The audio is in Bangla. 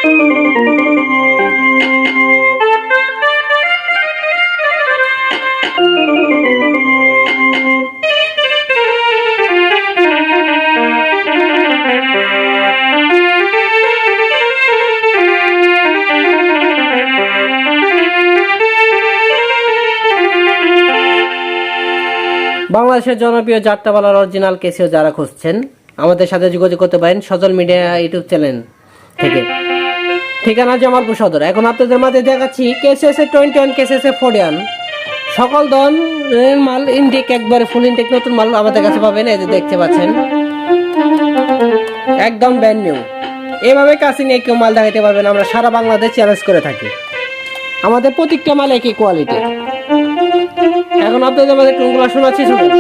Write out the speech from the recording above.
বাংলাদেশের জনপ্রিয় যাত্রাপালার অরিজিনাল কেসিও যারা খুঁজছেন আমাদের সাথে যোগাযোগ করতে পারেন সজল মিডিয়া ইউটিউব চ্যানেল থেকে। ঠিকানা জামালপুর সদর। এখন আপনাদের মাঝে দেখাচ্ছি কেসিএস 21 কেসিএস 41 সকল ধরনের মাল ইনটেক, একবারে ফুল ইনটেক নতুন মাল আমাদের কাছে পাবেন। এই যে দেখতে পাচ্ছেন একদম ব্র্যান্ড নিউ। এভাবে কাছে নিয়ে কেউ মাল দেখাতে পারবেন। আমরা সারা বাংলাদেশ চ্যালেঞ্জ করে থাকি। আমাদের প্রত্যেকটা মাল একই কোয়ালিটি। এখন আপনাদের আমাদের টুনগুলো শোনাচ্ছি, শুনুন।